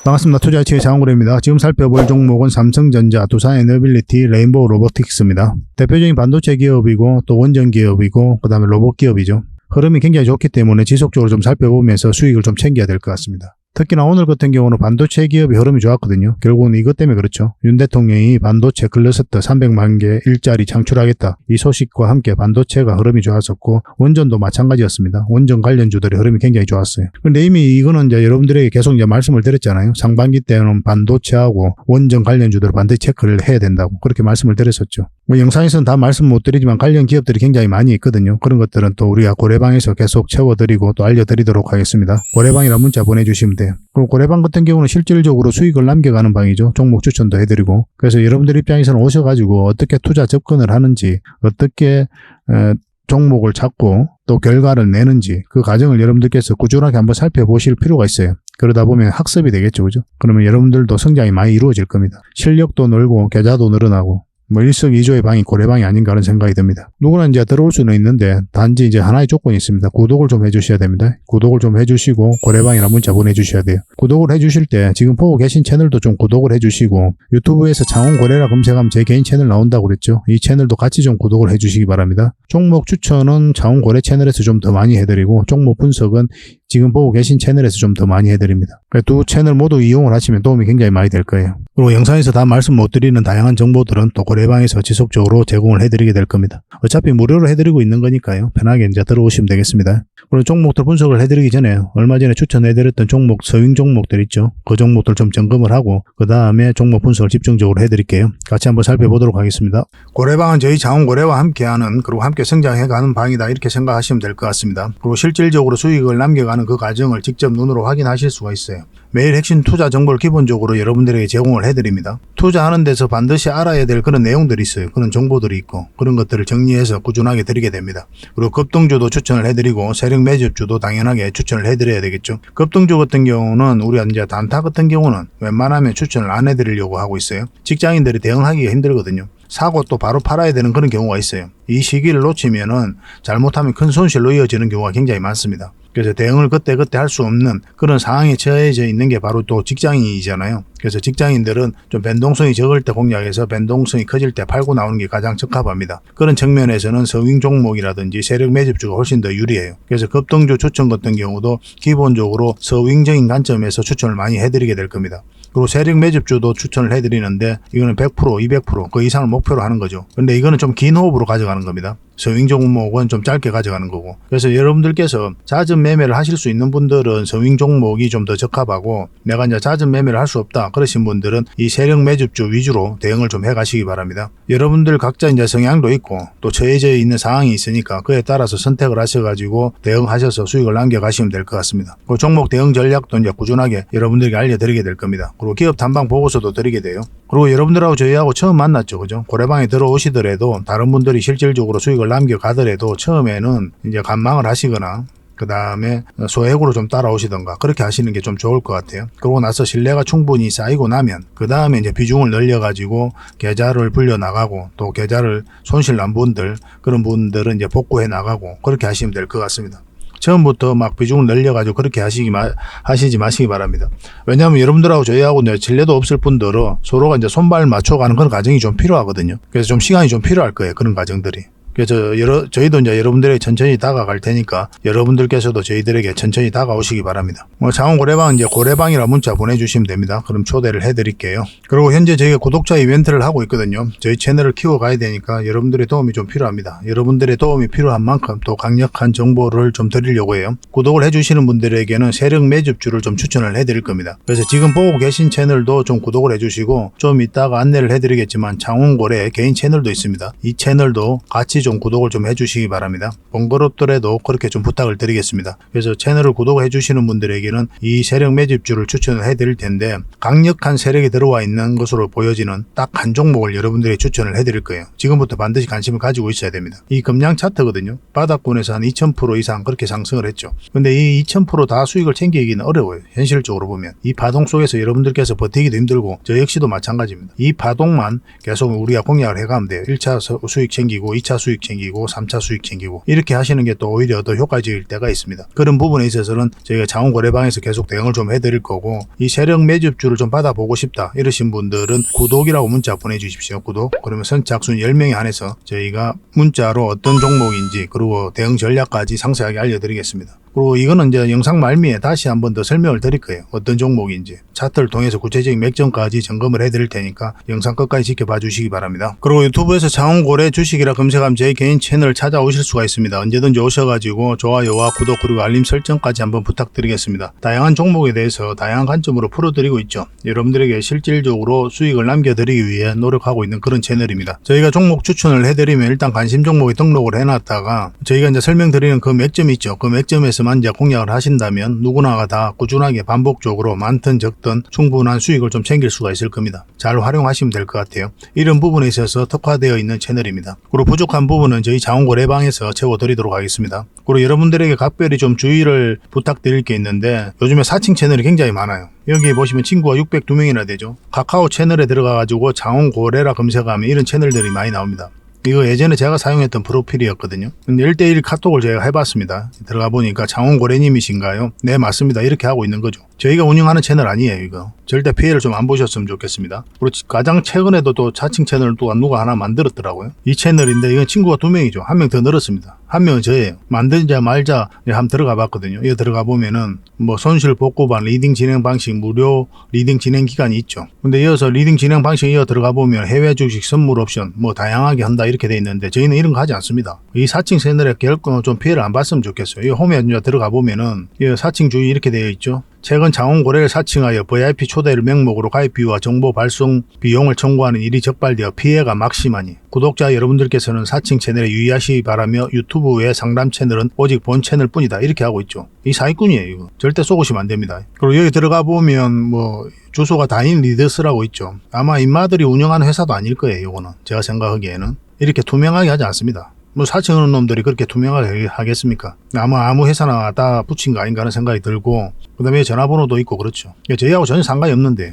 반갑습니다. 투자이치의 장원구래입니다. 지금 살펴볼 종목은 삼성전자, 두산에너빌리티, 레인보우 로보틱스입니다. 대표적인 반도체 기업이고 또 원전 기업이고 그 다음에 로봇 기업이죠. 흐름이 굉장히 좋기 때문에 지속적으로 좀 살펴보면서 수익을 좀 챙겨야 될 것 같습니다. 특히나 오늘 같은 경우는 반도체 기업이 흐름이 좋았거든요. 결국은 이것 때문에 그렇죠. 윤 대통령이 반도체 클러스터 300만 개 일자리 창출하겠다. 이 소식과 함께 반도체가 흐름이 좋았었고 원전도 마찬가지였습니다. 원전 관련주들의 흐름이 굉장히 좋았어요. 그런데 이미 이거는 이제 여러분들에게 계속 이제 말씀을 드렸잖아요. 상반기 때는 반도체하고 원전 관련주들을 반드시 체크를 해야 된다고 그렇게 말씀을 드렸었죠. 영상에서는 다 말씀 못 드리지만 관련 기업들이 굉장히 많이 있거든요. 그런 것들은 또 우리가 고래방에서 계속 채워드리고 또 알려드리도록 하겠습니다. 고래방이라 문자 보내주시면 돼요. 그리고 고래방 같은 경우는 실질적으로 수익을 남겨가는 방이죠. 종목 추천도 해드리고. 그래서 여러분들 입장에서는 오셔가지고 어떻게 투자 접근을 하는지, 어떻게 종목을 찾고 또 결과를 내는지 그 과정을 여러분들께서 꾸준하게 한번 살펴보실 필요가 있어요. 그러다 보면 학습이 되겠죠. 그죠? 그러면 여러분들도 성장이 많이 이루어질 겁니다. 실력도 늘고 계좌도 늘어나고 일석이조의 방이 고래방이 아닌가 하는 생각이 듭니다. 누구나 이제 들어올 수는 있는데 단지 이제 하나의 조건이 있습니다. 구독을 좀 해주셔야 됩니다. 구독을 좀 해주시고 고래방이라 문자 보내주셔야 돼요. 구독을 해주실 때 지금 보고 계신 채널도 좀 구독을 해주시고 유튜브에서 장원고래라 검색하면 제 개인 채널 나온다고 그랬죠. 이 채널도 같이 좀 구독을 해주시기 바랍니다. 종목 추천은 장원고래 채널에서 좀 더 많이 해드리고 종목 분석은 지금 보고 계신 채널에서 좀 더 많이 해드립니다. 두 채널 모두 이용을 하시면 도움이 굉장히 많이 될 거예요. 그리고 영상에서 다 말씀 못 드리는 다양한 정보들은 또 고래방에서 지속적으로 제공을 해드리게 될 겁니다. 어차피 무료로 해드리고 있는 거니까요. 편하게 이제 들어오시면 되겠습니다. 그리고 종목들 분석을 해드리기 전에 얼마 전에 추천해드렸던 종목, 서윙 종목들 있죠. 그 종목들 좀 점검을 하고 그 다음에 종목 분석을 집중적으로 해드릴게요. 같이 한번 살펴보도록 하겠습니다. 고래방은 저희 장원고래와 함께하는 그리고 함께 성장해가는 방이다 이렇게 생각하시면 될 것 같습니다. 그리고 실질적으로 수익을 남겨가는 그 과정을 직접 눈으로 확인하실 수가 있어요. 매일 핵심 투자 정보를 기본적으로 여러분들에게 제공을 해드립니다. 투자하는 데서 반드시 알아야 될 그런 내용들이 있어요. 그런 정보들이 있고 그런 것들을 정리해서 꾸준하게 드리게 됩니다. 그리고 급등주도 추천을 해드리고 세력 매집주도 당연하게 추천을 해드려야 되겠죠. 급등주 같은 경우는 우리가 이제 단타 같은 경우는 웬만하면 추천을 안 해드리려고 하고 있어요. 직장인들이 대응하기가 힘들거든요. 사고 또 바로 팔아야 되는 그런 경우가 있어요. 이 시기를 놓치면은 잘못하면 큰 손실로 이어지는 경우가 굉장히 많습니다. 그래서 대응을 그때그때 할 수 없는 그런 상황에 처해져 있는 게 바로 또 직장인이잖아요. 그래서 직장인들은 좀 변동성이 적을 때 공략해서 변동성이 커질 때 팔고 나오는 게 가장 적합합니다. 그런 측면에서는 서윙 종목이라든지 세력 매집주가 훨씬 더 유리해요. 그래서 급등주 추천 같은 경우도 기본적으로 서윙적인 관점에서 추천을 많이 해드리게 될 겁니다. 그리고 세력 매집주도 추천을 해드리는데 이거는 100%, 200% 그 이상을 목표로 하는 거죠. 근데 이거는 좀 긴 호흡으로 가져가는 겁니다. 서윙 종목은 좀 짧게 가져가는 거고. 그래서 여러분들께서 잦은 매매를 하실 수 있는 분들은 서윙 종목이 좀 더 적합하고 내가 이제 잦은 매매를 할 수 없다 그러신 분들은 이 세력 매집주 위주로 대응을 좀 해가시기 바랍니다. 여러분들 각자 이제 성향도 있고 또 처해져 있는 상황이 있으니까 그에 따라서 선택을 하셔가지고 대응하셔서 수익을 남겨가시면 될 것 같습니다. 그 종목 대응 전략도 이제 꾸준하게 여러분들에게 알려드리게 될 겁니다. 그리고 기업 탐방 보고서도 드리게 돼요. 그리고 여러분들하고 저희하고 처음 만났죠. 그죠? 고래방에 들어오시더라도 다른 분들이 실질적으로 수익을 남겨가더라도 처음에는 이제 관망을 하시거나 그 다음에 소액으로 좀 따라오시던가 그렇게 하시는 게 좀 좋을 것 같아요. 그러고 나서 신뢰가 충분히 쌓이고 나면 그 다음에 이제 비중을 늘려가지고 계좌를 불려 나가고 또 계좌를 손실 난 분들 그런 분들은 이제 복구해 나가고 그렇게 하시면 될 것 같습니다. 처음부터 막 비중을 늘려가지고 그렇게 하시지 마시기 바랍니다. 왜냐하면 여러분들하고 저희하고 신뢰도 없을 분들은 서로가 이제 손발 맞춰가는 그런 과정이 좀 필요하거든요. 그래서 좀 시간이 좀 필요할 거예요. 그런 과정들이. 그래서 저희도 이제 여러분들에게 천천히 다가갈 테니까 여러분들께서도 저희들에게 천천히 다가오시기 바랍니다. 장원고래방 이제 고래방이라 문자 보내주시면 됩니다. 그럼 초대를 해드릴게요. 그리고 현재 저희가 구독자 이벤트를 하고 있거든요. 저희 채널을 키워가야 되니까 여러분들의 도움이 좀 필요합니다. 여러분들의 도움이 필요한 만큼 또 강력한 정보를 좀 드리려고 해요. 구독을 해주시는 분들에게는 세력 매집주를 좀 추천을 해드릴 겁니다. 그래서 지금 보고 계신 채널도 좀 구독을 해주시고 좀 이따가 안내를 해드리겠지만 장원고래 개인 채널도 있습니다. 이 채널도 같이 좀 구독을 좀 해주시기 바랍니다. 번거롭더라도 그렇게 좀 부탁을 드리겠습니다. 그래서 채널을 구독해 주시는 분들에게는 이 세력 매집주를 추천을 해드릴 텐데 강력한 세력이 들어와 있는 것으로 보여지는 딱 한 종목을 여러분들이 추천을 해드릴 거예요. 지금부터 반드시 관심을 가지고 있어야 됩니다. 이 금량 차트거든요. 바닥권에서 한 2000% 이상 그렇게 상승을 했죠. 근데 이 2000% 다 수익을 챙기기는 어려워요. 현실적으로 보면. 이 파동 속에서 여러분들께서 버티기도 힘들고 저 역시도 마찬가지입니다. 이 파동만 계속 우리가 공략을 해가면 돼요. 1차 수익 챙기고 2차 수익 수익 챙기고 3차 수익 챙기고 이렇게 하시는 게 또 오히려 더 효과적일 때가 있습니다. 그런 부분에 있어서는 저희가 자원거래방에서 계속 대응을 좀 해드릴 거고, 이 세력 매집주를 좀 받아보고 싶다 이러신 분들은 구독이라고 문자 보내주십시오. 구독. 그러면 선착순 10명에 한해서 저희가 문자로 어떤 종목인지 그리고 대응 전략까지 상세하게 알려드리겠습니다. 그리고 이거는 이제 영상 말미에 다시 한 번 더 설명을 드릴 거예요. 어떤 종목인지 차트를 통해서 구체적인 맥점까지 점검을 해드릴 테니까 영상 끝까지 지켜봐 주시기 바랍니다. 그리고 유튜브에서 자원거래 주식이라 검색하면 제 개인 채널 찾아오실 수가 있습니다. 언제든지 오셔가지고 좋아요와 구독 그리고 알림 설정까지 한번 부탁드리겠습니다. 다양한 종목에 대해서 다양한 관점으로 풀어드리고 있죠. 여러분들에게 실질적으로 수익을 남겨드리기 위해 노력하고 있는 그런 채널입니다. 저희가 종목 추천을 해드리면 일단 관심 종목에 등록을 해놨다가 저희가 이제 설명드리는 그 맥점이 있죠. 그 맥점에서만 이제 공략을 하신다면 누구나가 다 꾸준하게 반복적으로 많든 적든 충분한 수익을 좀 챙길 수가 있을 겁니다. 잘 활용하시면 될 것 같아요. 이런 부분에 있어서 특화되어 있는 채널입니다. 그리고 부족한 부분은 저희 자원거래방에서 채워드리도록 하겠습니다. 그리고 여러분들에게 각별히 좀 주의를 부탁드릴 게 있는데, 요즘에 사칭 채널이 굉장히 많아요. 여기 보시면 친구가 602명이나 되죠. 카카오 채널에 들어가가지고 자원거래라 검색하면 이런 채널들이 많이 나옵니다. 이거 예전에 제가 사용했던 프로필이었거든요. 근데 1대1 카톡을 제가 해봤습니다. 들어가 보니까 자원거래님이신가요? 네, 맞습니다. 이렇게 하고 있는 거죠. 저희가 운영하는 채널 아니에요, 이거. 절대 피해를 좀 안 보셨으면 좋겠습니다. 그리고 가장 최근에도 또 자칭 채널을 또 누가 하나 만들었더라고요. 이 채널인데 이건 친구가 2명이죠. 1명 더 늘었습니다. 1명은 저예요. 만들자 말자 한번 들어가 봤거든요. 이거 들어가 보면은 뭐 손실 복구반, 리딩 진행 방식, 무료 리딩 진행 기간이 있죠. 근데 이어서 리딩 진행 방식 이어 들어가 보면 해외 주식 선물 옵션 뭐 다양하게 한다 이렇게 돼 있는데, 저희는 이런 거 하지 않습니다. 이 사칭 채널에 결코 좀 피해를 안 봤으면 좋겠어요. 이 홈에 들어가 보면은 이 사칭 주의 이렇게 되어 있죠. 최근 자원거래를 사칭하여 VIP 초대를 명목으로 가입 비유와 정보 발송 비용을 청구하는 일이 적발되어 피해가 막심하니 구독자 여러분들께서는 사칭 채널에 유의하시기 바라며 유튜브 외 상담 채널은 오직 본 채널 뿐이다 이렇게 하고 있죠. 이 사기꾼이에요. 이거 절대 속으시면 안 됩니다. 그리고 여기 들어가 보면 뭐 주소가 다인 리더스라고 있죠. 아마 인마들이 운영하는 회사도 아닐 거예요. 이거는 제가 생각하기에는 이렇게 투명하게 하지 않습니다. 뭐 사칭하는 놈들이 그렇게 투명하게 하겠습니까? 아무 회사나 다 붙인 거 아닌가 하는 생각이 들고, 그 다음에 전화번호도 있고 그렇죠. 저희하고 전혀 상관이 없는데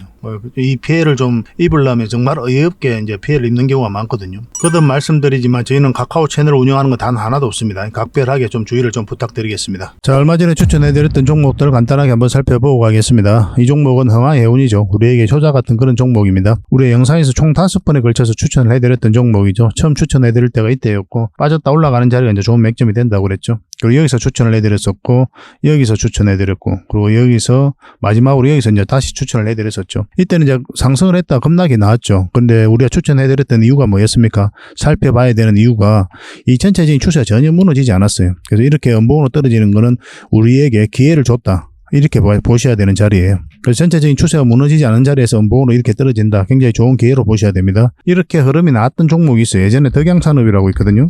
이 피해를 좀 입으려면 정말 어이없게 이제 피해를 입는 경우가 많거든요. 거듭 말씀드리지만 저희는 카카오 채널을 운영하는 건 단 하나도 없습니다. 각별하게 좀 주의를 좀 부탁드리겠습니다. 자, 얼마 전에 추천해드렸던 종목들을 간단하게 한번 살펴보고 가겠습니다. 이 종목은 흥하해운이죠. 우리에게 효자 같은 그런 종목입니다. 우리 영상에서 총 5번에 걸쳐서 추천을 해드렸던 종목이죠. 처음 추천해드릴 때가 이때였고, 빠졌다 올라가는 자리가 이제 좋은 맥점이 된다고 그랬죠. 그리고 여기서 추천을 해드렸었고, 여기서 추천해드렸고, 그리고 여기서 마지막으로 여기서 이제 다시 추천을 해드렸었죠. 이때는 이제 상승을 했다 급락이 나왔죠. 근데 우리가 추천해드렸던 이유가 뭐였습니까? 살펴봐야 되는 이유가 이 전체적인 추세가 전혀 무너지지 않았어요. 그래서 이렇게 음봉으로 떨어지는 거는 우리에게 기회를 줬다, 이렇게 보셔야 되는 자리예요. 그래서 전체적인 추세가 무너지지 않은 자리에서 음봉으로 이렇게 떨어진다, 굉장히 좋은 기회로 보셔야 됩니다. 이렇게 흐름이 나왔던 종목이 있어요. 예전에 덕양산업이라고 있거든요.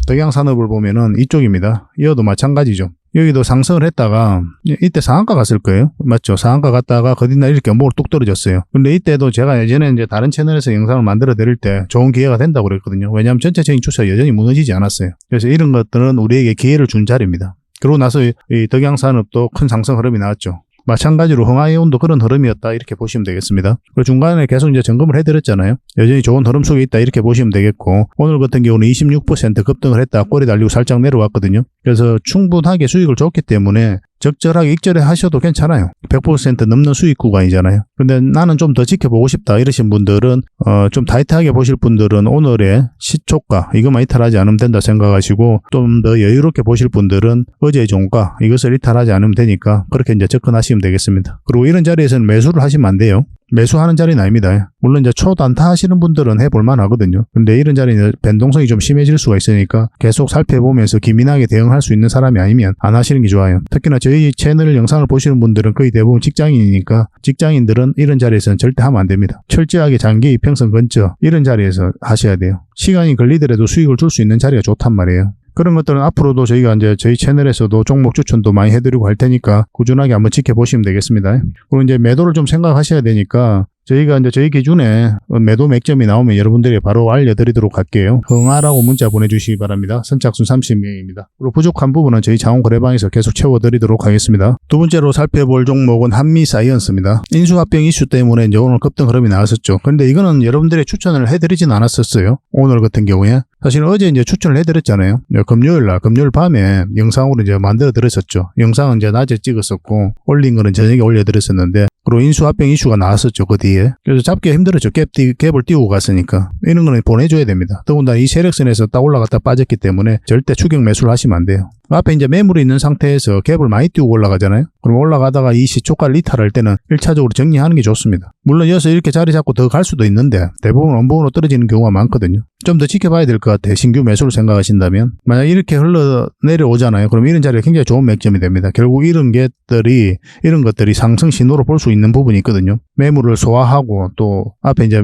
덕양산업을 보면은 이쪽입니다. 이어도 마찬가지죠. 여기도 상승을 했다가 이때 상한가 갔을 거예요. 맞죠? 상한가 갔다가 거듭나 이렇게 음봉으로 뚝 떨어졌어요. 근데 이때도 제가 예전에 이제 다른 채널에서 영상을 만들어 드릴 때 좋은 기회가 된다고 그랬거든요. 왜냐하면 전체적인 추세가 여전히 무너지지 않았어요. 그래서 이런 것들은 우리에게 기회를 준 자리입니다. 그러고 나서 이 덕양산업도 큰 상승 흐름이 나왔죠. 마찬가지로 흥하해운도 그런 흐름이었다, 이렇게 보시면 되겠습니다. 그리고 중간에 계속 이제 점검을 해드렸잖아요. 여전히 좋은 흐름 속에 있다, 이렇게 보시면 되겠고, 오늘 같은 경우는 26% 급등을 했다 꼬리 달리고 살짝 내려왔거든요. 그래서 충분하게 수익을 줬기 때문에 적절하게 익절해 하셔도 괜찮아요. 100% 넘는 수익 구간이잖아요. 근데 나는 좀 더 지켜보고 싶다 이러신 분들은 좀 타이트하게 보실 분들은 오늘의 시초가 이것만 이탈하지 않으면 된다 생각하시고, 좀 더 여유롭게 보실 분들은 어제의 종가 이것을 이탈하지 않으면 되니까 그렇게 이제 접근하시면 되겠습니다. 그리고 이런 자리에서는 매수를 하시면 안 돼요. 매수하는 자리는 아닙니다. 물론 이제 초단타 하시는 분들은 해볼만 하거든요. 근데 이런 자리는 변동성이 좀 심해질 수가 있으니까 계속 살펴보면서 기민하게 대응할 수 있는 사람이 아니면 안 하시는 게 좋아요. 특히나 저희 채널 영상을 보시는 분들은 거의 대부분 직장인이니까 직장인들은 이런 자리에서는 절대 하면 안 됩니다. 철저하게 장기 이평선 근처 이런 자리에서 하셔야 돼요. 시간이 걸리더라도 수익을 줄 수 있는 자리가 좋단 말이에요. 그런 것들은 앞으로도 저희가 이제 저희 채널에서도 종목 추천도 많이 해드리고 할 테니까 꾸준하게 한번 지켜보시면 되겠습니다. 그리고 이제 매도를 좀 생각하셔야 되니까 저희가 이제 저희 기준에 매도 맥점이 나오면 여러분들이 바로 알려드리도록 할게요. 흥하라고 문자 보내주시기 바랍니다. 선착순 30명입니다. 그리고 부족한 부분은 저희 자원거래방에서 계속 채워드리도록 하겠습니다. 두 번째로 살펴볼 종목은 한미사이언스입니다. 인수합병 이슈 때문에 이제 오늘 급등 흐름이 나왔었죠. 근데 이거는 여러분들이 추천을 해드리진 않았었어요. 오늘 같은 경우에. 사실 어제 이제 추천을 해드렸잖아요. 금요일 밤에 영상으로 이제 만들어 드렸었죠. 영상은 이제 낮에 찍었었고, 올린 거는 저녁에 올려드렸었는데, 그리고 인수합병 이슈가 나왔었죠, 그 뒤에. 그래서 잡기가 힘들었죠. 갭을 띄우고 갔으니까. 이런 거는 보내줘야 됩니다. 더군다나 이 세력선에서 딱 올라갔다 빠졌기 때문에 절대 추격 매수를 하시면 안 돼요. 앞에 이제 매물이 있는 상태에서 갭을 많이 띄우고 올라가잖아요. 그럼 올라가다가 이 시초가를 이탈할 때는 1차적으로 정리하는 게 좋습니다. 물론 이어서 이렇게 자리 잡고 더 갈 수도 있는데 대부분 원봉으로 떨어지는 경우가 많거든요. 좀 더 지켜봐야 될 것 같아요. 신규 매수를 생각하신다면. 만약 이렇게 흘러내려오잖아요. 그럼 이런 자리가 굉장히 좋은 맥점이 됩니다. 결국 이런 것들이 상승 신호로 볼 수 있는 부분이 있거든요. 매물을 소화하고 또 앞에 이제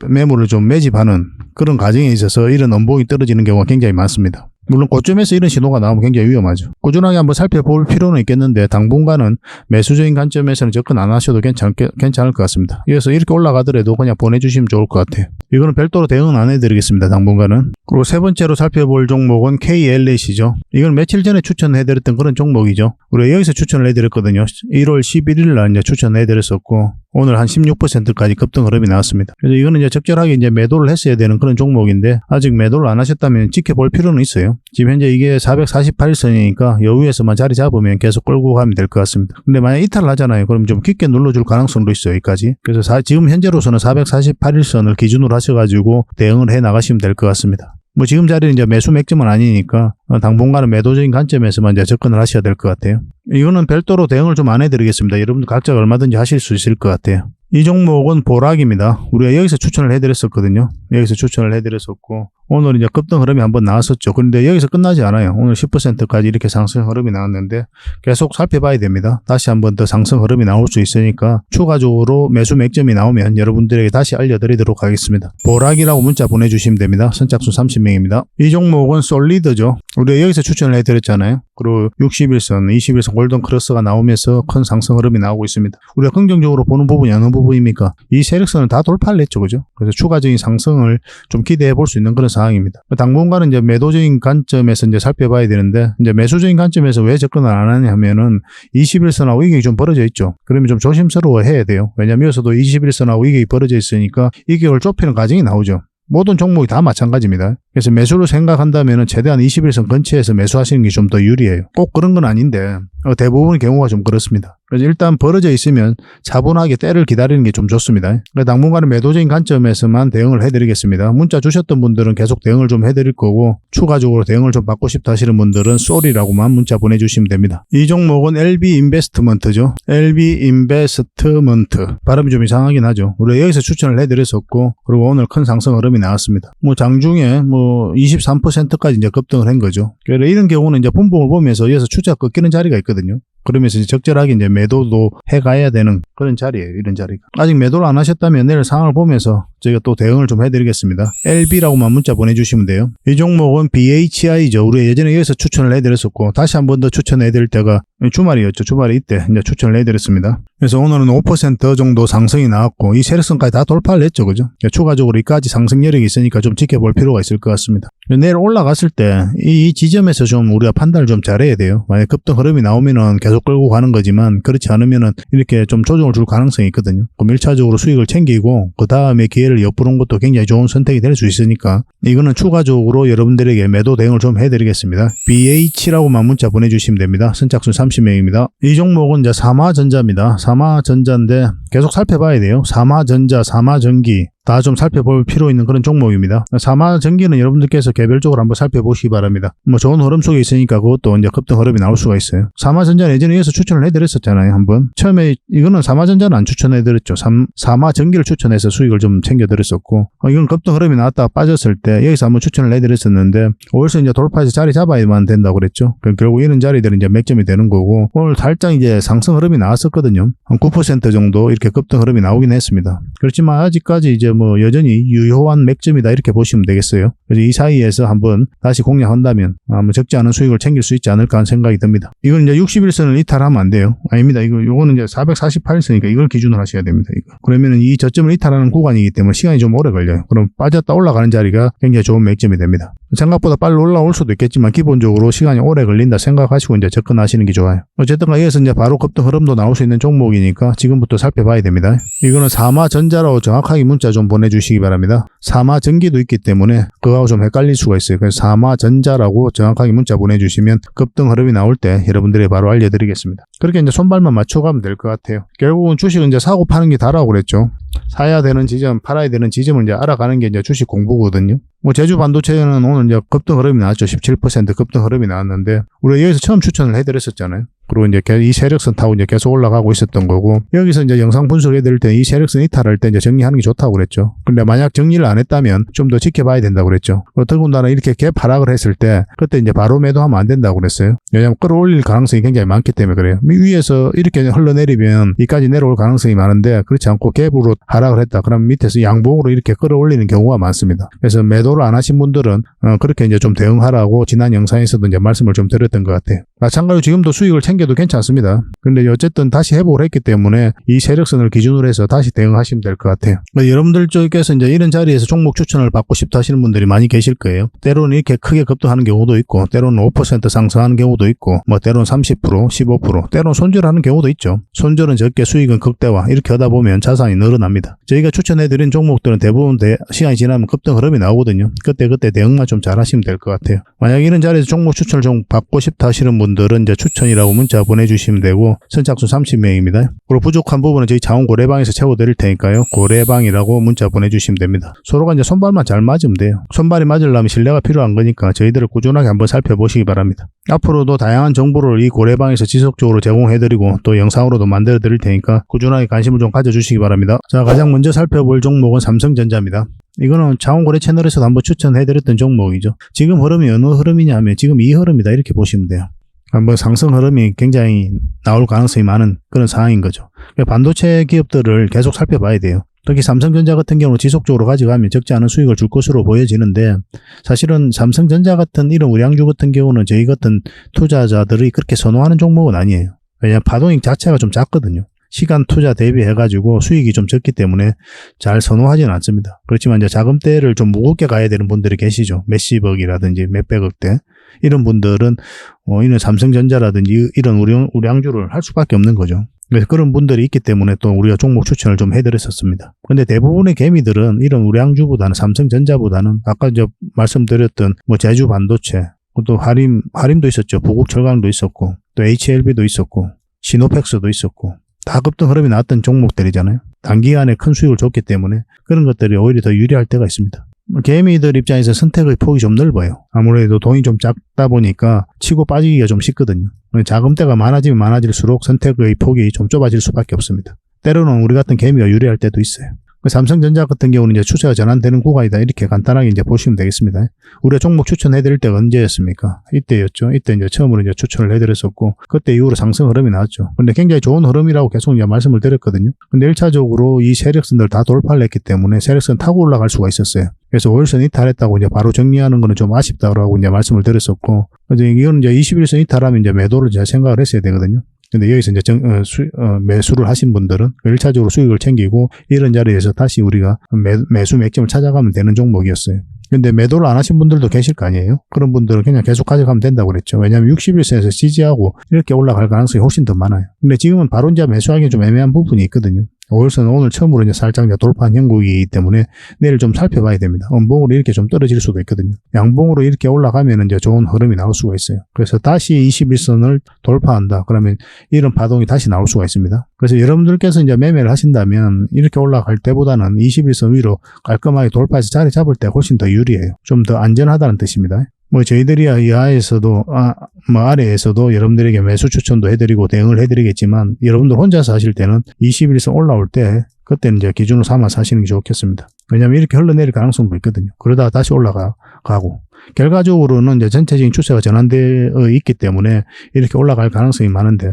매물을 좀 매집하는 그런 과정에 있어서 이런 원봉이 떨어지는 경우가 굉장히 많습니다. 물론 고점에서 이런 신호가 나오면 굉장히 위험하죠. 꾸준하게 한번 살펴볼 필요는 있겠는데 당분간은 매수적인 관점에서는 접근 안 하셔도 괜찮을 것 같습니다. 이어서 이렇게 올라가더라도 그냥 보내주시면 좋을 것 같아요. 이거는 별도로 대응은 안 해드리겠습니다. 당분간은. 그리고 세 번째로 살펴볼 종목은 KLS죠. 이건 며칠 전에 추천해드렸던 그런 종목이죠. 우리가 여기서 추천을 해드렸거든요. 1월 11일 날 이제 추천해드렸었고 오늘 한 16%까지 급등 흐름이 나왔습니다. 그래서 이거는 이제 적절하게 이제 매도를 했어야 되는 그런 종목인데 아직 매도를 안 하셨다면 지켜볼 필요는 있어요. 지금 현재 이게 448선이니까 여기에서만 자리 잡으면 계속 끌고 가면 될 것 같습니다. 근데 만약 이탈을 하잖아요. 그럼 좀 깊게 눌러줄 가능성도 있어요. 여기까지. 그래서 지금 현재로서는 448일선을 기준으로 하셔가지고 대응을 해 나가시면 될 것 같습니다. 뭐 지금 자리는 이제 매수 맥점은 아니니까 당분간은 매도적인 관점에서만 이제 접근을 하셔야 될 것 같아요. 이거는 별도로 대응을 좀 안 해드리겠습니다. 여러분들 각자 얼마든지 하실 수 있을 것 같아요. 이 종목은 보락입니다. 우리가 여기서 추천을 해드렸었거든요. 여기서 추천을 해드렸었고 오늘 이제 급등 흐름이 한번 나왔었죠. 그런데 여기서 끝나지 않아요. 오늘 10%까지 이렇게 상승 흐름이 나왔는데 계속 살펴봐야 됩니다. 다시 한번 더 상승 흐름이 나올 수 있으니까 추가적으로 매수 맥점이 나오면 여러분들에게 다시 알려드리도록 하겠습니다. 보락이라고 문자 보내주시면 됩니다. 선착순 30명입니다. 이 종목은 솔리드죠. 우리가 여기서 추천을 해드렸잖아요. 그리고 61선, 21선 골든 크로스가 나오면서 큰 상승 흐름이 나오고 있습니다. 우리가 긍정적으로 보는 부분이 어느 부분입니까? 이 세력선을 다 돌파를 했죠. 그죠? 그래서 추가적인 상승을 좀 기대해 볼 수 있는 그런 상황입니다. 당분간은 이제 매도적인 관점에서 이제 살펴봐야 되는데, 이제 매수적인 관점에서 왜 접근을 안 하냐 하면은 21선하고 이격이 좀 벌어져 있죠. 그러면 좀 조심스러워 해야 돼요. 왜냐면 여기서도 21선하고 이격이 벌어져 있으니까 이격을 좁히는 과정이 나오죠. 모든 종목이 다 마찬가지입니다. 그래서 매수를 생각한다면 최대한 21선 근처에서 매수하시는 게 좀 더 유리해요. 꼭 그런 건 아닌데 대부분의 경우가 좀 그렇습니다. 그래서 일단 벌어져 있으면 차분하게 때를 기다리는 게 좀 좋습니다. 당분간은 매도적인 관점에서만 대응을 해드리겠습니다. 문자 주셨던 분들은 계속 대응을 좀 해드릴 거고 추가적으로 대응을 좀 받고 싶다 하시는 분들은 쏘리라고만 문자 보내주시면 됩니다. 이 종목은 LB인베스트먼트죠. LB인베스트먼트 발음이 좀 이상하긴 하죠. 우리가 여기서 추천을 해드렸었고 그리고 오늘 큰 상승 흐름이 나왔습니다. 장중에 23%까지 이제 급등을 한 거죠. 그래서 이런 경우는 이제 분봉을 보면서 여기서 추세가 꺾이는 자리가 있거든요. 그러면서 이제 적절하게 이제 매도도 해가야 되는 그런 자리예요. 이런 자리가. 아직 매도를 안 하셨다면 내일 상황을 보면서 저희가 또 대응을 좀 해드리겠습니다. LB라고만 문자 보내주시면 돼요. 이 종목은 BHI죠. 우리 예전에 여기서 추천을 해드렸었고 다시 한 번 더 추천해드릴 때가 주말이었죠. 주말에 이때 이제 추천을 해드렸습니다. 그래서 오늘은 5% 정도 상승이 나왔고 이 세력선까지 다 돌파를 했죠. 그죠? 추가적으로 이까지 상승 여력이 있으니까 좀 지켜볼 필요가 있을 것 같습니다. 내일 올라갔을 때 이 지점에서 좀 우리가 판단을 좀 잘해야 돼요. 만약 급등 흐름이 나오면은 계속 끌고 가는 거지만 그렇지 않으면은 이렇게 좀 조정을 줄 가능성이 있거든요. 그럼 1차적으로 수익을 챙기고 그 다음에 기회를 엿보는 것도 굉장히 좋은 선택이 될 수 있으니까 이거는 추가적으로 여러분들에게 매도 대응을 좀 해드리겠습니다. BH라고만 문자 보내주시면 됩니다. 선착순 30명입니다. 이 종목은 이제 삼화전자입니다. 삼화전자인데 계속 살펴봐야 돼요. 삼화전자, 삼화전기 다 좀 살펴볼 필요 있는 그런 종목입니다. 삼화전기는 여러분들께서 개별적으로 한번 살펴보시기 바랍니다. 좋은 흐름 속에 있으니까 그것도 이제 급등 흐름이 나올 수가 있어요. 삼화전자는 예전에 여기서 추천을 해드렸었잖아요. 한번. 처음에 이거는 삼화전자는 안 추천해드렸죠. 삼화전기를 추천해서 수익을 좀 챙겨드렸었고 이건 급등 흐름이 나왔다가 빠졌을 때 여기서 한번 추천을 해드렸었는데 5월서 이제 돌파해서 자리 잡아야만 된다고 그랬죠. 결국 이런 자리들은 이제 맥점이 되는 거고 오늘 살짝 이제 상승 흐름이 나왔었거든요. 한 9% 정도 이렇게 급등 흐름이 나오긴 했습니다. 그렇지만 아직까지 이제 여전히 유효한 맥점이다 이렇게 보시면 되겠어요. 그래서 이 사이에서 한번 다시 공략한다면 적지 않은 수익을 챙길 수 있지 않을까 하는 생각이 듭니다. 이건 이제 61선을 이탈하면 안 돼요. 아닙니다. 요거는 이제 448선이니까 이걸 기준으로 하셔야 됩니다. 그러면은 이 저점을 이탈하는 구간이기 때문에 시간이 좀 오래 걸려요. 그럼 빠졌다 올라가는 자리가 굉장히 좋은 맥점이 됩니다. 생각보다 빨리 올라올 수도 있겠지만 기본적으로 시간이 오래 걸린다 생각하시고 이제 접근하시는 게 좋아요. 어쨌든 여기서 이제 바로 급등 흐름도 나올 수 있는 종목이니까 지금부터 살펴봐야 됩니다. 이거는 사마전자라고 정확하게 문자 좀 보내주시기 바랍니다. 사마전기도 있기 때문에 그거하고 좀 헷갈릴 수가 있어요. 그래서 사마전자라고 정확하게 문자 보내주시면 급등 흐름이 나올 때 여러분들이 바로 알려드리겠습니다. 그렇게 이제 손발만 맞춰가면 될 것 같아요. 결국은 주식은 이제 사고 파는 게 다라고 그랬죠. 사야 되는 지점, 팔아야 되는 지점을 이제 알아가는 게 이제 주식 공부거든요. 제주 반도체는 오늘 이제 급등 흐름이 나왔죠. 17% 급등 흐름이 나왔는데, 우리가 여기서 처음 추천을 해드렸었잖아요. 그리고 이제 이 세력선 타고 이제 계속 올라가고 있었던 거고, 여기서 이제 영상 분석해 드릴 때 이 세력선 이탈할 때 이제 정리하는 게 좋다고 그랬죠. 근데 만약 정리를 안 했다면 좀 더 지켜봐야 된다고 그랬죠. 더군다나 이렇게 갭 하락을 했을 때, 그때 이제 바로 매도하면 안 된다고 그랬어요. 왜냐하면 끌어올릴 가능성이 굉장히 많기 때문에 그래요. 위에서 이렇게 흘러내리면 이까지 내려올 가능성이 많은데, 그렇지 않고 갭으로 하락을 했다. 그럼 밑에서 양봉으로 이렇게 끌어올리는 경우가 많습니다. 그래서 매도를 안 하신 분들은 그렇게 이제 좀 대응하라고 지난 영상에서도 이제 말씀을 좀 드렸던 것 같아요. 마찬가지로 지금도 수익을 챙겨도 괜찮습니다. 근데 어쨌든 다시 회복을 했기 때문에 이 세력선을 기준으로 해서 다시 대응하시면 될 것 같아요. 여러분들 쪽에서 이제 이런 자리에서 종목 추천을 받고 싶다 하시는 분들이 많이 계실 거예요. 때로는 이렇게 크게 급등하는 경우도 있고, 때로는 5% 상승하는 경우도 있고, 때로는 30%, 15%, 때로는 손절하는 경우도 있죠. 손절은 적게 수익은 극대화, 이렇게 하다 보면 자산이 늘어납니다. 저희가 추천해드린 종목들은 대부분 시간이 지나면 급등 흐름이 나오거든요. 그때 대응만 좀 잘 하시면 될 것 같아요. 만약 이런 자리에서 종목 추천을 좀 받고 싶다 하시는 분들은 이제 추천이라고 문자 보내주시면 되고, 선착순 30명입니다. 그리고 부족한 부분은 저희 자원 고래방에서 채워드릴 테니까요. 고래방이라고 문자 보내주시면 됩니다. 서로가 이제 손발만 잘 맞으면 돼요. 손발이 맞으려면 신뢰가 필요한 거니까 저희들을 꾸준하게 한번 살펴보시기 바랍니다. 앞으로도 다양한 정보를 이 고래방에서 지속적으로 제공해드리고 또 영상으로도 만들어드릴 테니까 꾸준하게 관심을 좀 가져주시기 바랍니다. 자, 가장 먼저 살펴볼 종목은 삼성전자입니다. 이거는 자원고래 채널에서도 한번 추천해드렸던 종목이죠. 지금 흐름이 어느 흐름이냐 하면 지금 이 흐름이다, 이렇게 보시면 돼요. 한번 상승 흐름이 굉장히 나올 가능성이 많은 그런 상황인 거죠. 반도체 기업들을 계속 살펴봐야 돼요. 특히 삼성전자 같은 경우는 지속적으로 가져가면 적지 않은 수익을 줄 것으로 보여지는데, 사실은 삼성전자 같은 이런 우량주 같은 경우는 저희 같은 투자자들이 그렇게 선호하는 종목은 아니에요. 왜냐하면 파동익 자체가 좀 작거든요. 시간 투자 대비해가지고 수익이 좀 적기 때문에 잘 선호하지는 않습니다. 그렇지만 이제 자금대를 좀 무겁게 가야 되는 분들이 계시죠. 몇십억이라든지 몇백억대. 이런 분들은 이런 삼성전자라든지 이런 우량주를 할 수밖에 없는 거죠. 그래서 그런 분들이 있기 때문에 또 우리가 종목 추천을 좀 해드렸었습니다. 근데 대부분의 개미들은 이런 우량주보다는 삼성전자보다는 아까 이제 말씀드렸던 제주 반도체, 또 하림도 있었죠. 부국철강도 있었고, 또 HLB도 있었고, 시노펙스도 있었고, 다 급등 흐름이 나왔던 종목들이잖아요. 단기간에 큰 수익을 줬기 때문에 그런 것들이 오히려 더 유리할 때가 있습니다. 개미들 입장에서 선택의 폭이 좀 넓어요. 아무래도 돈이 좀 작다 보니까 치고 빠지기가 좀 쉽거든요. 자금대가 많아지면 많아질수록 선택의 폭이 좀 좁아질 수밖에 없습니다. 때로는 우리 같은 개미가 유리할 때도 있어요. 삼성전자 같은 경우는 이제 추세가 전환되는 구간이다, 이렇게 간단하게 이제 보시면 되겠습니다. 우리가 종목 추천해드릴 때가 언제였습니까? 이때였죠. 이때 이제 처음으로 이제 추천을 해드렸었고, 그때 이후로 상승 흐름이 나왔죠. 근데 굉장히 좋은 흐름이라고 계속 이제 말씀을 드렸거든요. 근데 1차적으로 이 세력선들 다 돌파를 했기 때문에 세력선 타고 올라갈 수가 있었어요. 그래서 5일선 이탈했다고 이제 바로 정리하는 거는 좀 아쉽다고 이제 말씀을 드렸었고, 이건 이제 21선 이탈하면 이제 매도를 제가 생각을 했어야 되거든요. 근데 여기서 이제 매수를 하신 분들은 1차적으로 수익을 챙기고 이런 자리에서 다시 우리가 매수 맥점을 찾아가면 되는 종목이었어요. 근데 매도를 안 하신 분들도 계실 거 아니에요? 그런 분들은 그냥 계속 가져가면 된다고 그랬죠. 왜냐하면 61선에서 지지하고 이렇게 올라갈 가능성이 훨씬 더 많아요. 근데 지금은 바로 이제 매수하기는 좀 애매한 부분이 있거든요. 5일선은 오늘 처음으로 이제 살짝 이제 돌파한 형국이기 때문에 내일 좀 살펴봐야 됩니다. 음봉으로 이렇게 좀 떨어질 수도 있거든요. 양봉으로 이렇게 올라가면 이제 좋은 흐름이 나올 수가 있어요. 그래서 다시 21선을 돌파한다. 그러면 이런 파동이 다시 나올 수가 있습니다. 그래서 여러분들께서 이제 매매를 하신다면 이렇게 올라갈 때보다는 21선 위로 깔끔하게 돌파해서 자리 잡을 때 훨씬 더 유리해요. 좀 더 안전하다는 뜻입니다. 저희들이야 이 아래에서도 여러분들에게 매수 추천도 해드리고 대응을 해드리겠지만, 여러분들 혼자서 하실 때는 21선 올라올 때 그때는 이제 기준으로 삼아서 하시는 게 좋겠습니다. 왜냐하면 이렇게 흘러내릴 가능성도 있거든요. 그러다가 다시 올라가고, 결과적으로는 이제 전체적인 추세가 전환되어 있기 때문에 이렇게 올라갈 가능성이 많은데,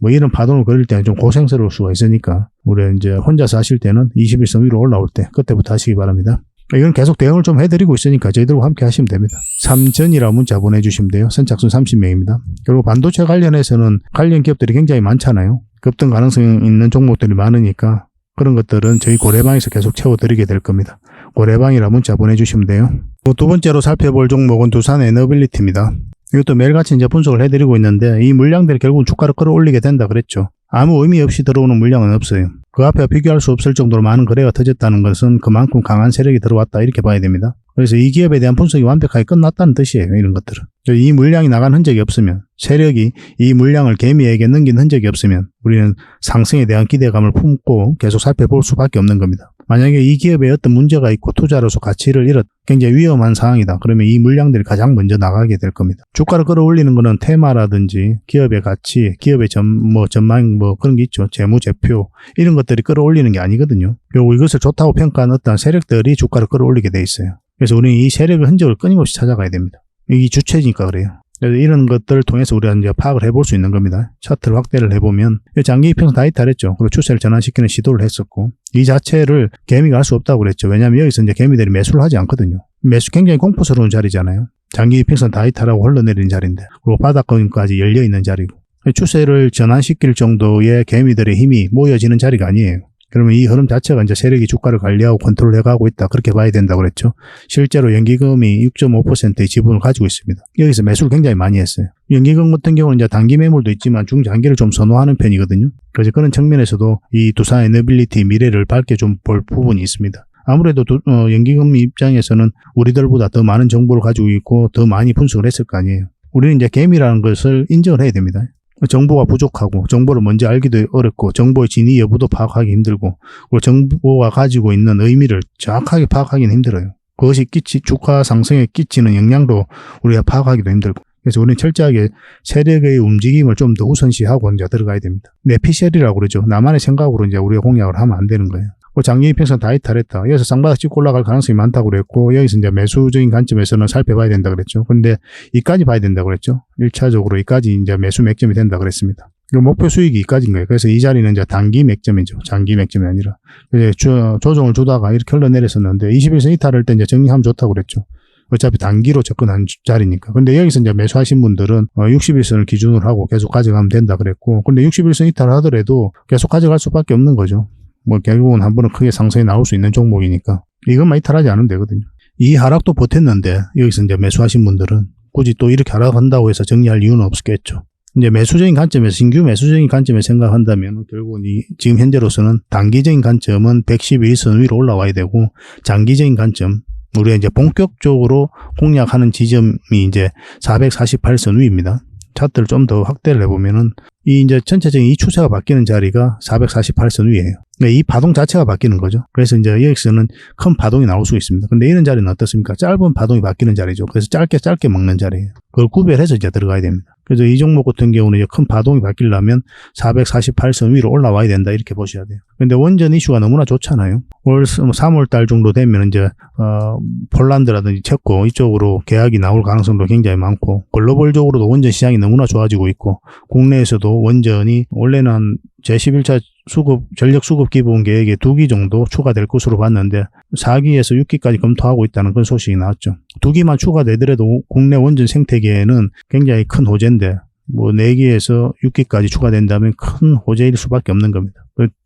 이런 파동을 그릴 때는 좀 고생스러울 수가 있으니까, 우리 이제 혼자서 하실 때는 21선 위로 올라올 때 그때부터 하시기 바랍니다. 이건 계속 대응을 좀 해드리고 있으니까 저희들과 함께 하시면 됩니다. 삼전이라고 문자 보내주시면 돼요. 선착순 30명입니다. 그리고 반도체 관련해서는 관련 기업들이 굉장히 많잖아요. 급등 가능성이 있는 종목들이 많으니까 그런 것들은 저희 고래방에서 계속 채워드리게 될 겁니다. 고래방이라고 문자 보내주시면 돼요. 두 번째로 살펴볼 종목은 두산 에너빌리티입니다. 이것도 매일같이 이제 분석을 해드리고 있는데 이 물량들이 결국은 주가를 끌어올리게 된다 그랬죠. 아무 의미 없이 들어오는 물량은 없어요. 그 앞에 비교할 수 없을 정도로 많은 거래가 터졌다는 것은 그만큼 강한 세력이 들어왔다 이렇게 봐야 됩니다. 그래서 이 기업에 대한 분석이 완벽하게 끝났다는 뜻이에요. 이런 것들은. 이 물량이 나간 흔적이 없으면, 세력이 이 물량을 개미에게 넘긴 흔적이 없으면 우리는 상승에 대한 기대감을 품고 계속 살펴볼 수밖에 없는 겁니다. 만약에 이 기업에 어떤 문제가 있고 투자로서 가치를 잃었, 굉장히 위험한 상황이다. 그러면 이 물량들이 가장 먼저 나가게 될 겁니다. 주가를 끌어올리는 거는 테마라든지 기업의 가치, 기업의 전망 그런 게 있죠. 재무제표 이런 것들이 끌어올리는 게 아니거든요. 그리고 이것을 좋다고 평가한 어떤 세력들이 주가를 끌어올리게 돼 있어요. 그래서 우리는 이 세력의 흔적을 끊임없이 찾아가야 됩니다. 이게 주체니까 그래요. 그래서 이런 것들을 통해서 우리가 이제 파악을 해볼 수 있는 겁니다. 차트를 확대를 해보면 장기 이평선 다 이탈했죠. 그리고 추세를 전환시키는 시도를 했었고 이 자체를 개미가 할 수 없다고 그랬죠. 왜냐하면 여기서 이제 개미들이 매수를 하지 않거든요. 매수 굉장히 공포스러운 자리잖아요. 장기 이평선 다 이탈하고 흘러내리는 자리인데 그리고 바닥권까지 열려있는 자리고 추세를 전환시킬 정도의 개미들의 힘이 모여지는 자리가 아니에요. 그러면 이 흐름 자체가 이제 세력이 주가를 관리하고 컨트롤해가고 있다. 그렇게 봐야 된다고 그랬죠. 실제로 연기금이 6.5%의 지분을 가지고 있습니다. 여기서 매수를 굉장히 많이 했어요. 연기금 같은 경우는 이제 단기 매물도 있지만 중장기를 좀 선호하는 편이거든요. 그래서 그런 측면에서도 이 두산 에너빌리티 미래를 밝게 좀 볼 부분이 있습니다. 아무래도 연기금 입장에서는 우리들보다 더 많은 정보를 가지고 있고 더 많이 분석을 했을 거 아니에요. 우리는 이제 개미라는 것을 인정을 해야 됩니다. 정보가 부족하고 정보를 먼저 알기도 어렵고 정보의 진위 여부도 파악하기 힘들고 그리고 정보가 가지고 있는 의미를 정확하게 파악하기는 힘들어요. 그것이 주가 상승에 끼치는 영향도 우리가 파악하기도 힘들고 그래서 우리는 철저하게 세력의 움직임을 좀 더 우선시하고 이제 들어가야 됩니다. 내피셜이라고 그러죠. 나만의 생각으로 이제 우리가 공략을 하면 안 되는 거예요. 장기 이평선 다 이탈했다. 여기서 쌍바닥 찍고 올라갈 가능성이 많다고 그랬고 여기서 이제 매수적인 관점에서는 살펴봐야 된다 그랬죠. 근데 이까지 봐야 된다 그랬죠. 1차적으로 이까지 이제 매수 맥점이 된다 그랬습니다. 목표 수익이 이까지인 거예요. 그래서 이 자리는 이제 단기 맥점이죠. 장기 맥점이 아니라. 조정을 주다가 이렇게 흘러내렸었는데 21선 이탈할 때 이제 정리하면 좋다고 그랬죠. 어차피 단기로 접근한 자리니까. 근데 여기서 이제 매수하신 분들은 61선을 기준으로 하고 계속 가져가면 된다 그랬고 근데 61선 이탈을 하더라도 계속 가져갈 수밖에 없는 거죠. 결국은 한 번은 크게 상승이 나올 수 있는 종목이니까 이것만 이탈하지 않으면 되거든요. 이 하락도 버텼는데 여기서 이제 매수하신 분들은 굳이 또 이렇게 하락한다고 해서 정리할 이유는 없겠죠. 이제 매수적인 관점에서 신규 매수적인 관점에서 생각한다면 결국은 지금 현재로서는 단기적인 관점은 111선 위로 올라와야 되고 장기적인 관점 우리가 이제 본격적으로 공략하는 지점이 이제 448선 위입니다. 차트를 좀 더 확대를 해보면은 이제 전체적인 이 추세가 바뀌는 자리가 448선 위에요. 그러니까 이 파동 자체가 바뀌는 거죠. 그래서 이제 여기서는 큰 파동이 나올 수 있습니다. 근데 이런 자리는 어떻습니까? 짧은 파동이 바뀌는 자리죠. 그래서 짧게 먹는 자리예요. 그걸 구별해서 이제 들어가야 됩니다. 그래서 이 종목 같은 경우는 이제 큰 파동이 바뀌려면 448선 위로 올라와야 된다 이렇게 보셔야 돼요. 근데 원전 이슈가 너무나 좋잖아요. 올 3월 달 정도 되면 이제 폴란드라든지 체코 이쪽으로 계약이 나올 가능성도 굉장히 많고 글로벌적으로도 원전 시장이 너무나 좋아지고 있고 국내에서도 원전이 원래는 제11차 전력 수급 기본 계획에 2기 정도 추가될 것으로 봤는데 4기에서 6기까지 검토하고 있다는 그런 소식이 나왔죠. 2기만 추가되더라도 국내 원전 생태계에는 굉장히 큰 호재인데 4기에서 6기까지 추가된다면 큰 호재일 수밖에 없는 겁니다.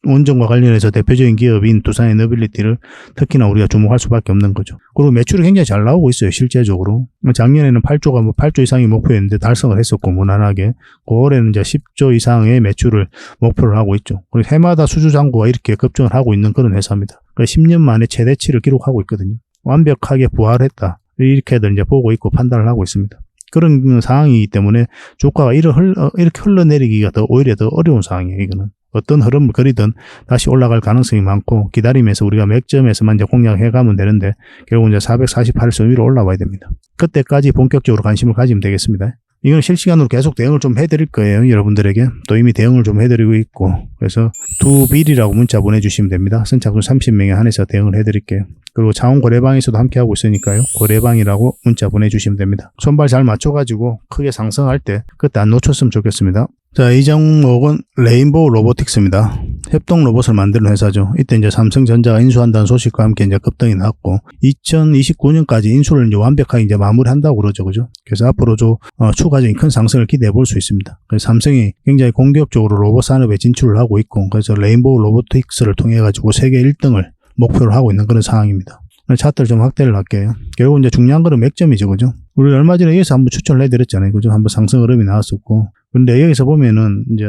원전과 관련해서 대표적인 기업인 두산 에너빌리티를 특히나 우리가 주목할 수밖에 없는 거죠. 그리고 매출이 굉장히 잘 나오고 있어요. 실제적으로. 작년에는 8조 이상이 목표였는데 달성을 했었고 무난하게. 올해는 이제 10조 이상의 매출을 목표를 하고 있죠. 그리고 해마다 수주잔고가 이렇게 급증을 하고 있는 그런 회사입니다. 10년 만에 최대치를 기록하고 있거든요. 완벽하게 부활했다. 이렇게들 이제 보고 있고 판단을 하고 있습니다. 그런 상황이기 때문에 주가가 이렇게 흘러내리기가 오히려 더 어려운 상황이에요. 이거는. 어떤 흐름을 그리든 다시 올라갈 가능성이 많고 기다리면서 우리가 맥점에서만 이제 공략해 가면 되는데 결국은 이제 448선 위로 올라와야 됩니다. 그때까지 본격적으로 관심을 가지면 되겠습니다. 이건 실시간으로 계속 대응을 좀 해드릴 거예요. 여러분들에게. 또 이미 대응을 좀 해드리고 있고 그래서 두빌이라고 문자 보내주시면 됩니다. 선착순 30명에 한해서 대응을 해드릴게요. 그리고 차원 거래방에서도 함께하고 있으니까요. 거래방이라고 문자 보내주시면 됩니다. 손발 잘 맞춰가지고 크게 상승할 때 그때 안 놓쳤으면 좋겠습니다. 자, 이 종목은 레인보우 로보틱스입니다. 협동 로봇을 만드는 회사죠. 이때 이제 삼성전자가 인수한다는 소식과 함께 이제 급등이 났고 2029년까지 인수를 이제 완벽하게 이제 마무리한다고 그러죠. 그죠? 그래서 앞으로 추가적인 큰 상승을 기대해 볼 수 있습니다. 그래서 삼성이 굉장히 공격적으로 로봇 산업에 진출을 하고 있고 그래서 레인보우 로보틱스를 통해 가지고 세계 1등을 목표를 하고 있는 그런 상황입니다. 차트를 좀 확대를 할게요. 결국 이제 중요한 거는 맥점이죠, 그죠? 우리 얼마 전에 여기서 한번 추천을 해드렸잖아요, 그죠? 한번 상승 흐름이 나왔었고. 근데 여기서 보면은 이제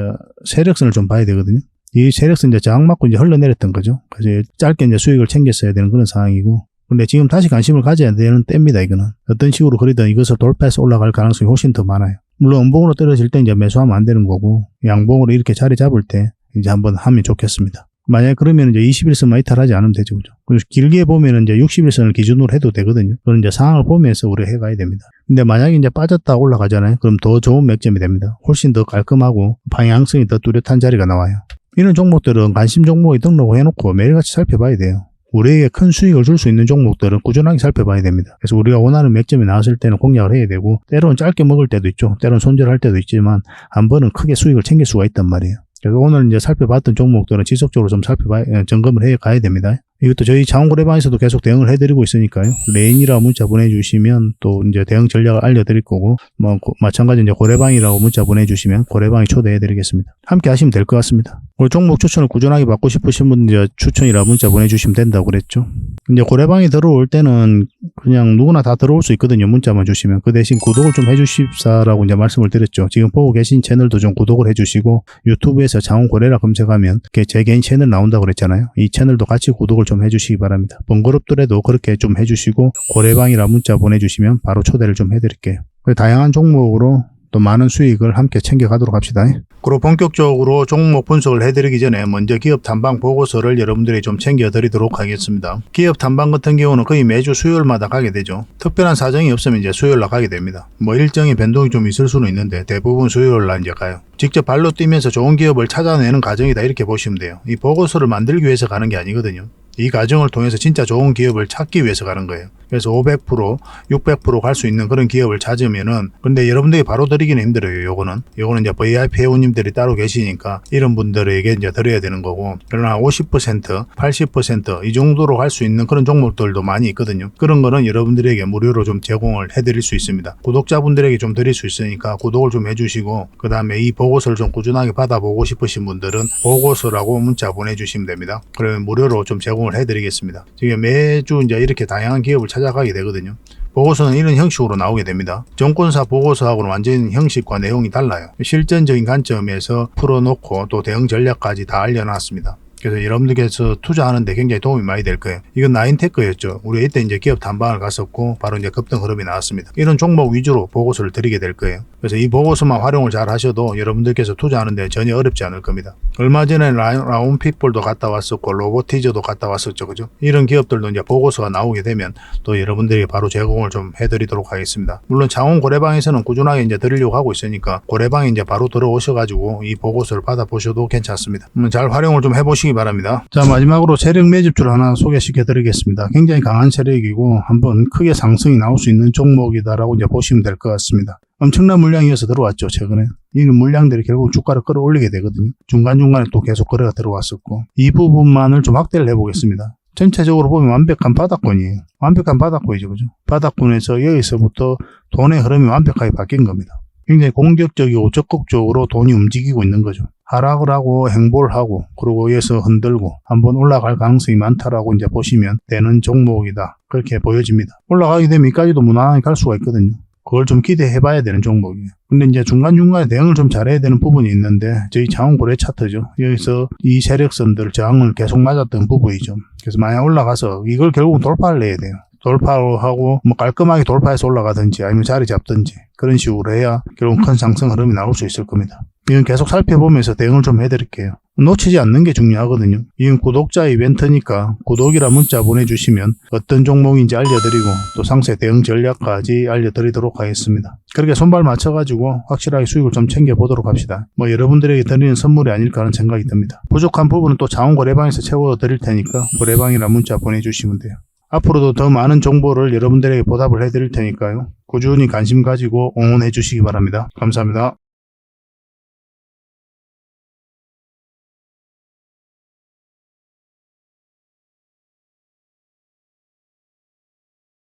세력선을 좀 봐야 되거든요. 이 세력선 이제 저항 맞고 이제 흘러내렸던 거죠. 그래서 짧게 이제 수익을 챙겼어야 되는 그런 상황이고. 근데 지금 다시 관심을 가져야 되는 때입니다, 이거는. 어떤 식으로 그리든 이것을 돌파해서 올라갈 가능성이 훨씬 더 많아요. 물론 음봉으로 떨어질 때 이제 매수하면 안 되는 거고, 양봉으로 이렇게 자리 잡을 때 이제 한번 하면 좋겠습니다. 만약에 그러면 이제 21선만 이탈하지 않으면 되죠, 그죠? 그래서 길게 보면은 이제 61선을 기준으로 해도 되거든요. 그건 이제 상황을 보면서 우리가 해가야 됩니다. 근데 만약에 이제 빠졌다 올라가잖아요. 그럼 더 좋은 맥점이 됩니다. 훨씬 더 깔끔하고 방향성이 더 뚜렷한 자리가 나와요. 이런 종목들은 관심 종목에 등록을 해놓고 매일같이 살펴봐야 돼요. 우리에게 큰 수익을 줄 수 있는 종목들은 꾸준하게 살펴봐야 됩니다. 그래서 우리가 원하는 맥점이 나왔을 때는 공략을 해야 되고, 때로는 짧게 먹을 때도 있죠. 때로는 손절할 때도 있지만 한 번은 크게 수익을 챙길 수가 있단 말이에요. 그래서 오늘 이제 살펴봤던 종목들은 지속적으로 좀 점검을 해 가야 됩니다. 이것도 저희 자원거래방에서도 계속 대응을 해드리고 있으니까요. 레인이라고 문자 보내주시면 또 이제 대응 전략을 알려드릴 거고, 마찬가지 이제 고래방이라고 문자 보내주시면 고래방에 초대해드리겠습니다. 함께 하시면 될 것 같습니다. 오늘 종목 추천을 꾸준하게 받고 싶으신 분은 이제 추천이라 문자 보내주시면 된다고 그랬죠. 이제 고래방에 들어올 때는 그냥 누구나 다 들어올 수 있거든요. 문자만 주시면. 그 대신 구독을 좀 해주십사라고 이제 말씀을 드렸죠. 지금 보고 계신 채널도 좀 구독을 해주시고, 유튜브에서 자원고래라 검색하면 제 개인 채널 나온다고 그랬잖아요. 이 채널도 같이 구독을 좀 해주시기 바랍니다. 번거롭더라도 그렇게 좀 해주시고, 고래방이라 문자 보내주시면 바로 초대를 좀 해드릴게요. 다양한 종목으로 또 많은 수익을 함께 챙겨가도록 합시다. 그리고 본격적으로 종목 분석을 해드리기 전에 먼저 기업 탐방 보고서를 여러분들이 좀 챙겨드리도록 하겠습니다. 기업 탐방 같은 경우는 거의 매주 수요일마다 가게 되죠. 특별한 사정이 없으면 이제 수요일날 가게 됩니다. 일정의 변동이 좀 있을 수는 있는데 대부분 수요일날 이제 가요. 직접 발로 뛰면서 좋은 기업을 찾아내는 과정이다, 이렇게 보시면 돼요. 이 보고서를 만들기 위해서 가는 게 아니거든요. 이 과정을 통해서 진짜 좋은 기업을 찾기 위해서 가는 거예요. 그래서 500%, 600% 갈 수 있는 그런 기업을 찾으면은, 근데 여러분들이 바로 드리기는 힘들어요. 요거는 이제 VIP 회원님들이 따로 계시니까 이런 분들에게 이제 드려야 되는 거고, 그러나 50%, 80% 이 정도로 갈 수 있는 그런 종목들도 많이 있거든요. 그런 거는 여러분들에게 무료로 좀 제공을 해드릴 수 있습니다. 구독자분들에게 좀 드릴 수 있으니까 구독을 좀 해주시고, 그 다음에 이 보고서를 좀 꾸준하게 받아보고 싶으신 분들은 보고서라고 문자 보내주시면 됩니다. 그러면 무료로 좀 제공을 해드리겠습니다. 지금 매주 이제 이렇게 다양한 기업을 찾아가게 되거든요. 보고서는 이런 형식으로 나오게 됩니다. 정권사 보고서하고는 완전히 형식과 내용이 달라요. 실전적인 관점에서 풀어놓고 또 대응 전략까지 다 알려놨습니다. 그래서 여러분들께서 투자하는데 굉장히 도움이 많이 될 거예요. 이건 나인테크였죠. 우리 이때 이제 기업 탐방을 갔었고 바로 이제 급등 흐름이 나왔습니다. 이런 종목 위주로 보고서를 드리게 될 거예요. 그래서 이 보고서만 활용을 잘 하셔도 여러분들께서 투자하는데 전혀 어렵지 않을 겁니다. 얼마 전에 라운피플도 갔다 왔었고 로보티저도 갔다 왔었죠, 그죠? 이런 기업들도 이제 보고서가 나오게 되면 또 여러분들에게 바로 제공을 좀 해드리도록 하겠습니다. 물론 장원 고래방에서는 꾸준하게 이제 드리려고 하고 있으니까 고래방에 이제 바로 들어오셔가지고 이 보고서를 받아보셔도 괜찮습니다. 잘 활용을 좀 해보시기 바랍니다. 자, 마지막으로 세력 매집주를 하나 소개시켜 드리겠습니다. 굉장히 강한 세력이고 한번 크게 상승이 나올 수 있는 종목이다라고 이제 보시면 될 것 같습니다. 엄청난 물량이어서 들어왔죠, 최근에. 이 물량들이 결국 주가를 끌어올리게 되거든요. 중간중간에 또 계속 거래가 들어왔었고, 이 부분만을 좀 확대를 해보겠습니다. 전체적으로 보면 완벽한 바닥권이에요. 완벽한 바닥권이죠, 그죠? 바닥권에서 여기서부터 돈의 흐름이 완벽하게 바뀐 겁니다. 굉장히 공격적이고 적극적으로 돈이 움직이고 있는 거죠. 하락을 하고 행보를 하고, 그리고 여기서 흔들고 한번 올라갈 가능성이 많다라고 이제 보시면 되는 종목이다, 그렇게 보여집니다. 올라가게 되면 여기까지도 무난하게 갈 수가 있거든요. 그걸 좀 기대해 봐야 되는 종목이에요. 근데 이제 중간중간에 대응을 좀 잘해야 되는 부분이 있는데, 저희 장원고래 차트죠. 여기서 이 세력선들 저항을 계속 맞았던 부분이죠. 그래서 만약 올라가서 이걸 결국은 돌파를 해야 돼요. 돌파하고 깔끔하게 돌파해서 올라가든지 아니면 자리 잡든지 그런 식으로 해야 결국 큰 상승 흐름이 나올 수 있을 겁니다. 이건 계속 살펴보면서 대응을 좀 해드릴게요. 놓치지 않는 게 중요하거든요. 이건 구독자 이벤트니까 구독이라 문자 보내주시면 어떤 종목인지 알려드리고 또 상세 대응 전략까지 알려드리도록 하겠습니다. 그렇게 손발 맞춰가지고 확실하게 수익을 좀 챙겨보도록 합시다. 여러분들에게 드리는 선물이 아닐까 하는 생각이 듭니다. 부족한 부분은 또 자원고래방에서 채워드릴 테니까 고래방이라 문자 보내주시면 돼요. 앞으로도 더 많은 정보를 여러분들에게 보답을 해드릴 테니까요. 꾸준히 관심 가지고 응원해 주시기 바랍니다. 감사합니다.